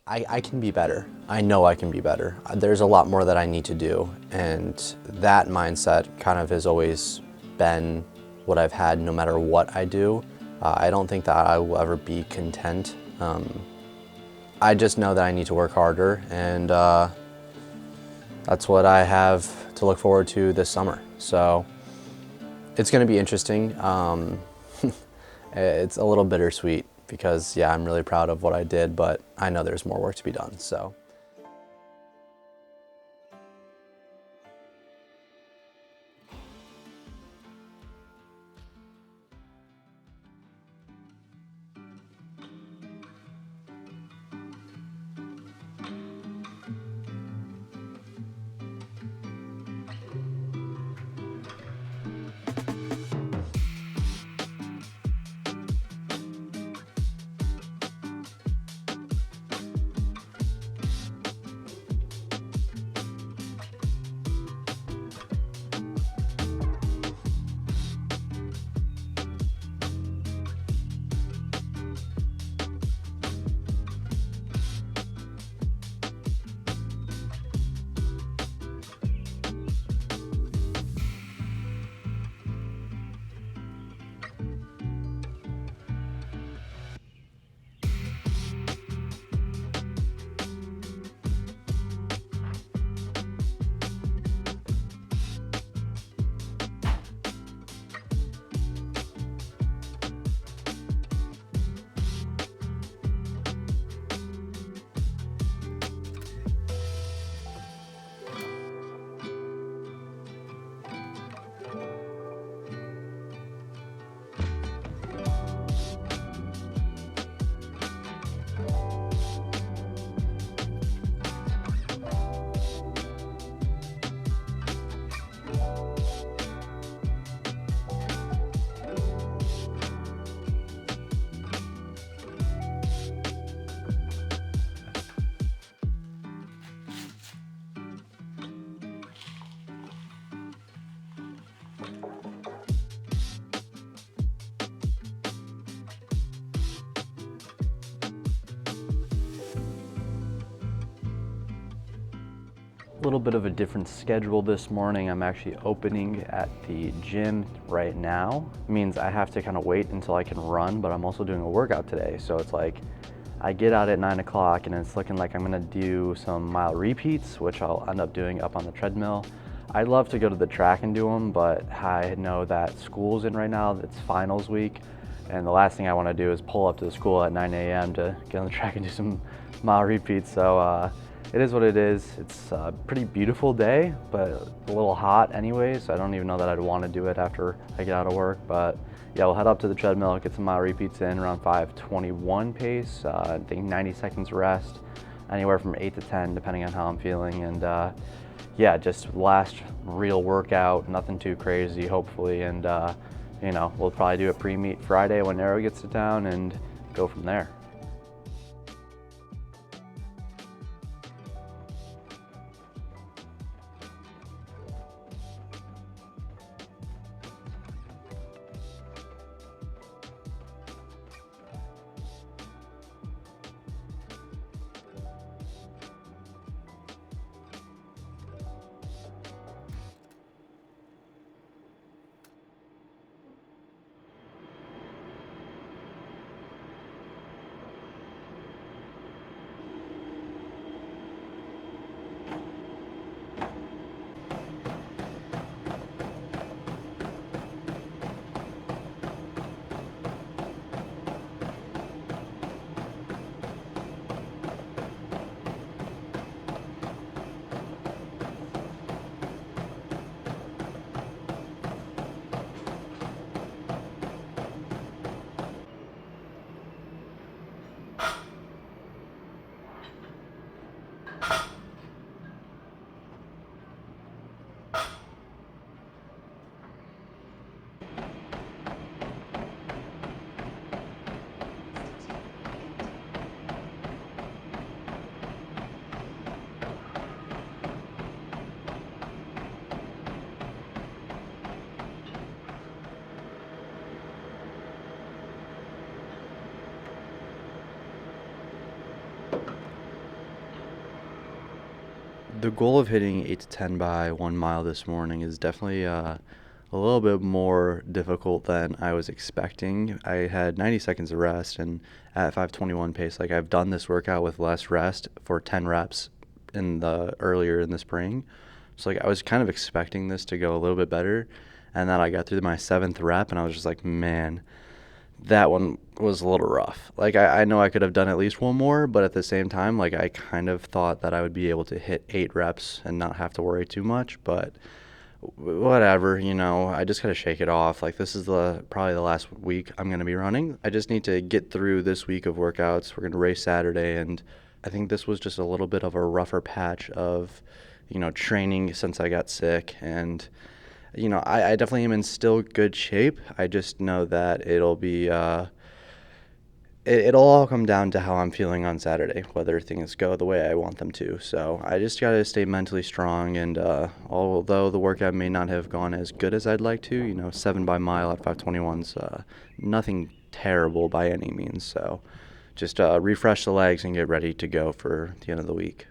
I can be better. I know I can be better. There's a lot more that I need to do, and that mindset kind of has always been what I've had no matter what I do. I don't think that I will ever be content. I just know that I need to work harder, and that's what I have to look forward to this summer. So it's going to be interesting. It's a little bittersweet because, yeah, I'm really proud of what I did, but I know there's more work to be done. So. A little bit of a different schedule this morning. I'm actually opening at the gym right now. It means I have to kind of wait until I can run, but I'm also doing a workout today. So it's like I get out at 9 o'clock and it's looking like I'm gonna do some mile repeats, which I'll end up doing up on the treadmill. I'd love to go to the track and do them, but I know that school's in right now. It's finals week. And the last thing I want to do is pull up to the school at 9 a.m. to get on the track and do some mile repeats. So it is what it is. It's a pretty beautiful day, but a little hot anyway, so I don't even know that I'd want to do it after I get out of work. But yeah, we'll head up to the treadmill, get some mile repeats in around 5:21 pace. I think 90 seconds rest, anywhere from 8 to 10, depending on how I'm feeling. And yeah, just last real workout, nothing too crazy, hopefully. And we'll probably do a pre-meet Friday when Arrow gets to town and go from there. The goal of hitting 8 to 10 by 1 mile this morning is definitely a little bit more difficult than I was expecting. I had 90 seconds of rest, and at 5:21 pace, like I've done this workout with less rest for 10 reps earlier in the spring. So like I was kind of expecting this to go a little bit better, and then I got through my 7th rep, and I was just like, man, that one was a little rough. Like I know I could have done at least one more, but at the same time, like I kind of thought that I would be able to hit 8 reps and not have to worry too much, but whatever, I just gotta shake it off. Like this is probably the last week I'm gonna be running. I just need to get through this week of workouts. We're gonna race Saturday, and I think this was just a little bit of a rougher patch of, training since I got sick. And I definitely am in still good shape. I just know that it'll be it'll all come down to how I'm feeling on Saturday, whether things go the way I want them to. So I just got to stay mentally strong. And although the workout may not have gone as good as I'd like to, 7 by mile at 5:21's nothing terrible by any means. So just refresh the legs and get ready to go for the end of the week.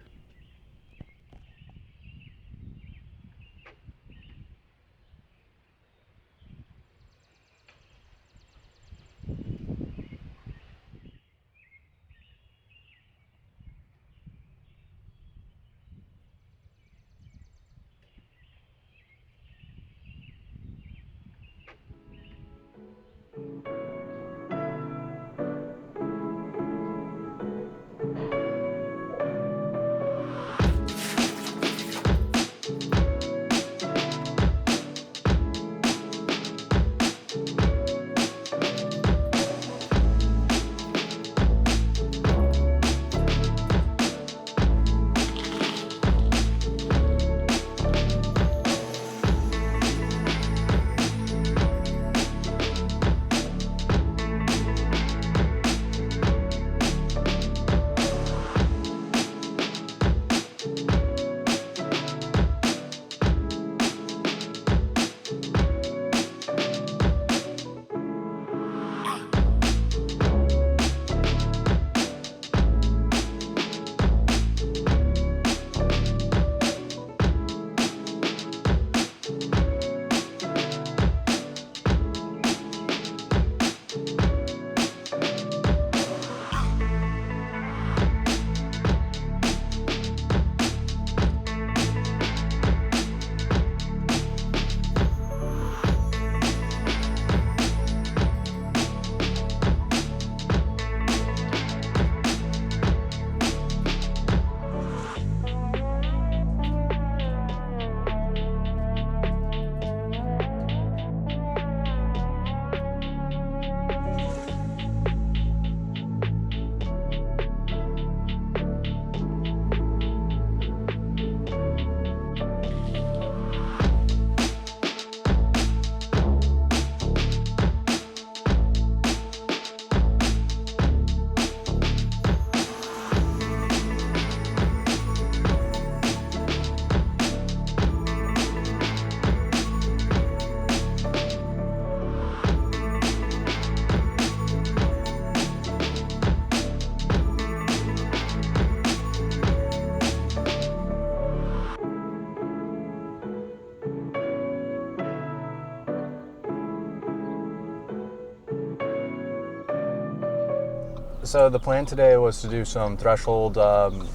So the plan today was to do some threshold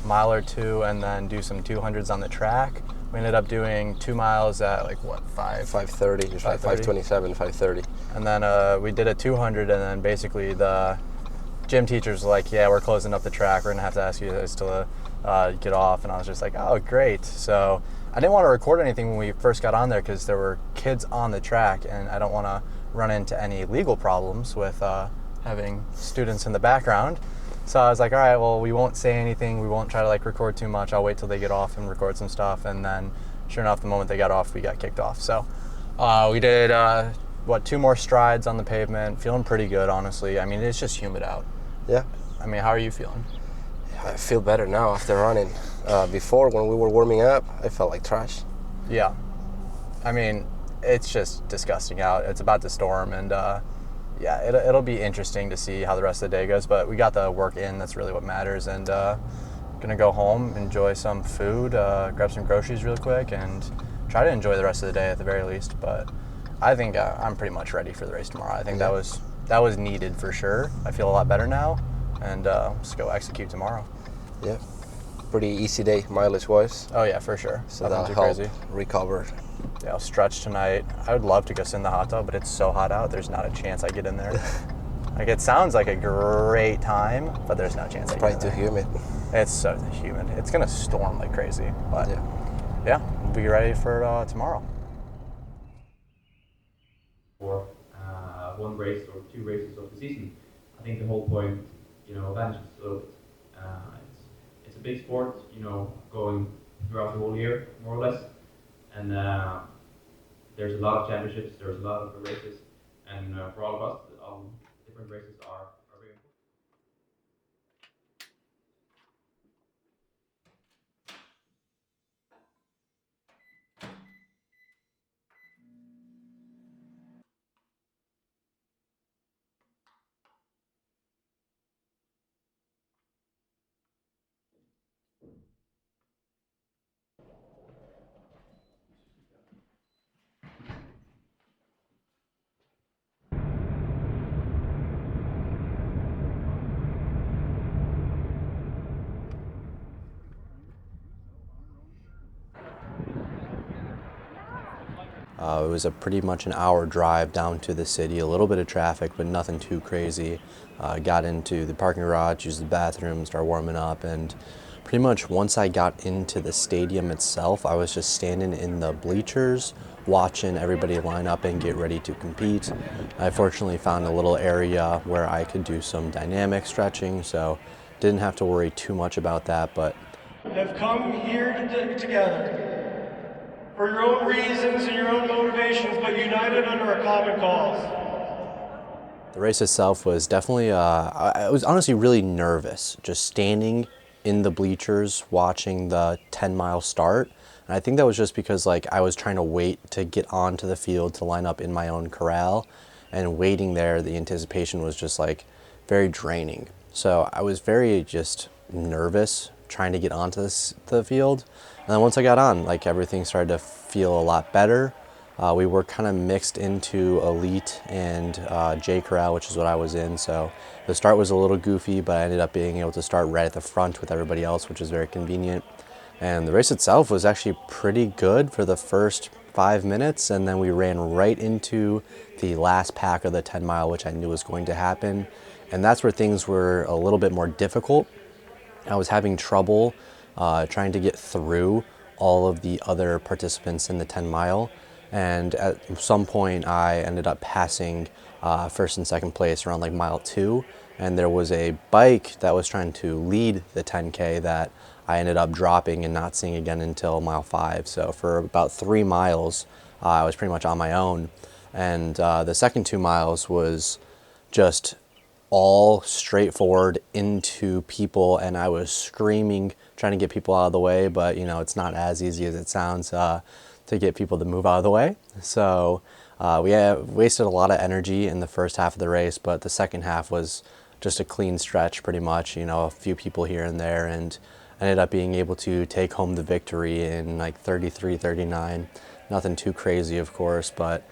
mile or two, and then do some 200s on the track. We ended up doing 2 miles at 5:30, just like 5:27, 5:30. And then we did a 200, and then basically the gym teachers were like, yeah, we're closing up the track. We're gonna have to ask you guys to get off. And I was just like, oh, great. So I didn't want to record anything when we first got on there because there were kids on the track, and I don't want to run into any legal problems with having students in the background. So I was like, all right, well, we won't say anything. We won't try to record too much. I'll wait till they get off and record some stuff. And then sure enough, the moment they got off, we got kicked off. So we did, 2 more strides on the pavement. Feeling pretty good, honestly. I mean, it's just humid out. Yeah. I mean, how are you feeling? I feel better now after running. Before, when we were warming up, I felt like trash. Yeah. I mean, it's just disgusting out. It's about to storm, and it'll be interesting to see how the rest of the day goes. But we got the work in. That's really what matters. And Gonna go home, enjoy some food, grab some groceries real quick, and try to enjoy the rest of the day at the very least. But I think I'm pretty much ready for the race tomorrow. I think that was needed for sure. I feel a lot better now, and just go execute tomorrow. Yeah, pretty easy day mileage-wise. Oh yeah, for sure. So that'll help recover. Yeah, I'll stretch tonight. I would love to go sit in the hot tub, but it's so hot out. There's not a chance I get in there. Like, it sounds like a great time, but there's no chance. It's probably too humid. It's so humid. It's gonna storm like crazy. But yeah, we'll be ready for tomorrow. For one race or two races of the season, I think the whole point, vanishes a little bit. It's a big sport, going throughout the whole year, more or less. And there's a lot of championships, there's a lot of races, and for all of us, different races are very important. It was a pretty much an hour drive down to the city, a little bit of traffic, but nothing too crazy. Got into the parking garage, used the bathroom, started warming up, and pretty much once I got into the stadium itself, I was just standing in the bleachers, watching everybody line up and get ready to compete. I fortunately found a little area where I could do some dynamic stretching, so didn't have to worry too much about that, but have come here together for your own reasons and your own motivations, but united under a common cause. the race itself was definitely, I was honestly really nervous just standing in the bleachers watching the 10-mile start. And I think that was just because I was trying to wait to get onto the field to line up in my own corral, and waiting there, the anticipation was just very draining. So I was very just nervous trying to get onto the field. And then once I got on, everything started to feel a lot better. We were kind of mixed into elite and J corral, which is what I was in. So the start was a little goofy, but I ended up being able to start right at the front with everybody else, which is very convenient. And the race itself was actually pretty good for the first 5 minutes, and then we ran right into the last pack of the 10 mile, which I knew was going to happen. And that's where things were a little bit more difficult. I was having trouble trying to get through all of the other participants in the 10 mile. And at some point I ended up passing first and second place around mile 2. And there was a bike that was trying to lead the 10K that I ended up dropping and not seeing again until mile 5. So for about 3 miles, I was pretty much on my own. And the second 2 miles was just all straightforward into people, and I was screaming, trying to get people out of the way, but it's not as easy as it sounds to get people to move out of the way. So we wasted a lot of energy in the first half of the race, but the second half was just a clean stretch pretty much, a few people here and there, and ended up being able to take home the victory in 33, 39. Nothing too crazy, of course, but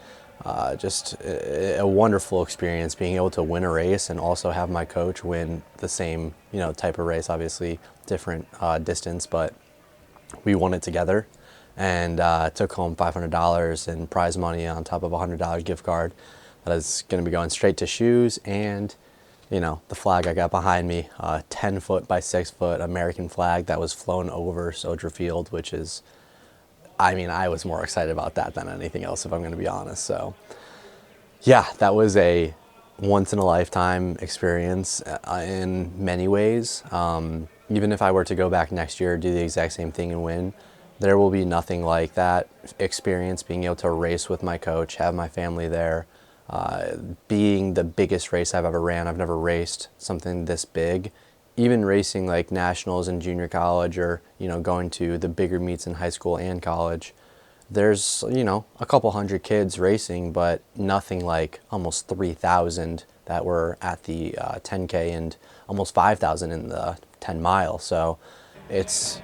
just a wonderful experience being able to win a race and also have my coach win the same, type of race, obviously different distance, but we won it together, and took home $500 in prize money on top of a $100 gift card that is going to be going straight to shoes and, the flag I got behind me, 10 foot by 6 foot American flag that was flown over Soldier Field, which is, I was more excited about that than anything else, if I'm going to be honest. So yeah, that was a once in a lifetime experience in many ways. Even if I were to go back next year, do the exact same thing and win, there will be nothing like that experience, being able to race with my coach, have my family there, being the biggest race I've ever ran. I've never raced something this big. Even racing nationals in junior college, or going to the bigger meets in high school and college, there's a couple hundred kids racing, but nothing like almost 3,000 that were at the 10K and almost 5,000 in the 10 mile. So It's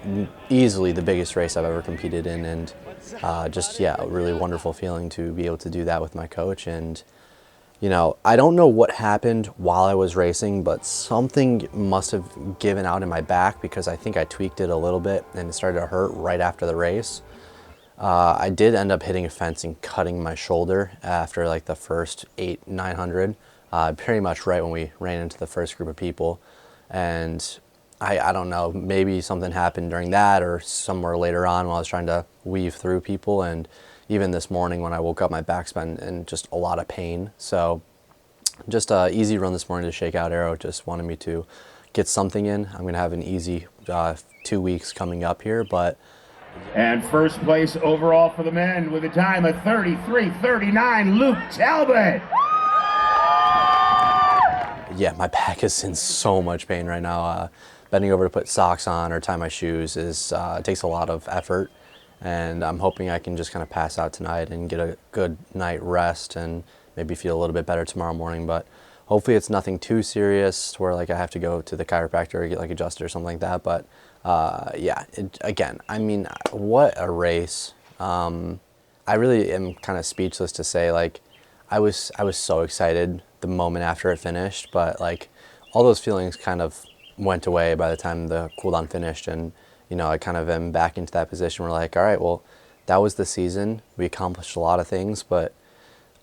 easily the biggest race I've ever competed in, and just, yeah, a really wonderful feeling to be able to do that with my coach. And you know, I don't know what happened while I was racing, but something must have given out in my back, because I think I tweaked it a little bit and it started to hurt right after the race. I did end up hitting a fence and cutting my shoulder after like the first 900, pretty much right when we ran into the first group of people. And I don't know, maybe something happened during that or somewhere later on while I was trying to weave through people. And even this morning when I woke up, my back's been in just a lot of pain. So just an easy run this morning to shake out Arrow. Just wanted me to get something in. I'm going to have an easy 2 weeks coming up here, but and first place overall for the men with a time of 33:39, Luke Talbot. yeah, my back is in so much pain right now. Bending over to put socks on or tie my shoes takes a lot of effort, and I'm hoping I can just kind of pass out tonight and get a good night rest and maybe feel a little bit better tomorrow morning. But hopefully it's nothing too serious to where like I have to go to the chiropractor or get like adjusted or something like that. But yeah, again, I mean, what a race. I really am kind of speechless to say, like, I was so excited the moment after it finished, but like all those feelings kind of went away by the time the cooldown finished. And you know, I kind of am back into that position where like, all right, well, that was the season. We accomplished a lot of things, but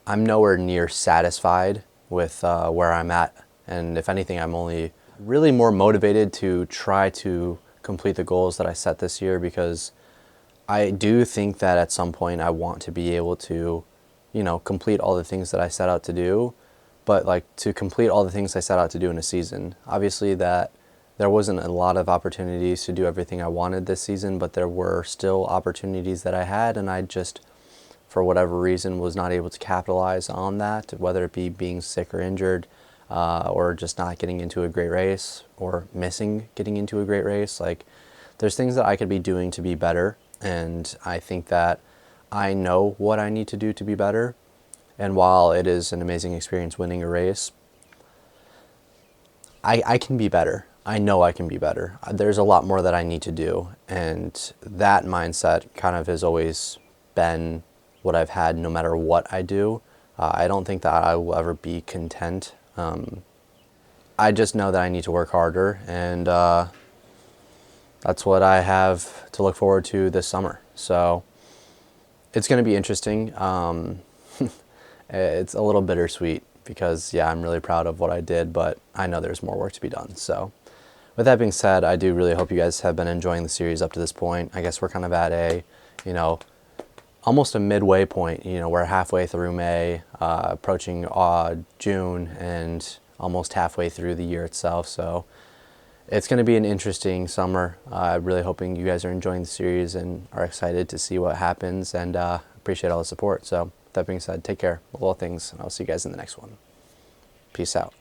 I'm nowhere near satisfied with where I'm at. And if anything, I'm only really more motivated to try to complete the goals that I set this year, because I do think that at some point I want to be able to, you know, complete all the things that I set out to do, but like to complete all the things I set out to do in a season. Obviously that there wasn't a lot of opportunities to do everything I wanted this season, but there were still opportunities that I had, and I just, for whatever reason, was not able to capitalize on that, whether it be being sick or injured, or just not getting into a great race, or missing getting into a great race. Like, there's things that I could be doing to be better, and I think that I know what I need to do to be better. And while it is an amazing experience winning a race, I can be better. I know I can be better. There's a lot more that I need to do, and that mindset kind of has always been what I've had no matter what I do. I don't think that I will ever be content. I just know that I need to work harder, and that's what I have to look forward to this summer. So it's going to be interesting. It's a little bittersweet because, yeah, I'm really proud of what I did, but I know there's more work to be done. So with that being said, I do really hope you guys have been enjoying the series up to this point. I guess we're kind of at a, you know, almost a midway point. You know, we're halfway through May, approaching June, and almost halfway through the year itself. So it's going to be an interesting summer. I'm really hoping you guys are enjoying the series and are excited to see what happens, and appreciate all the support. So with that being said, take care of all things, and I'll see you guys in the next one. Peace out.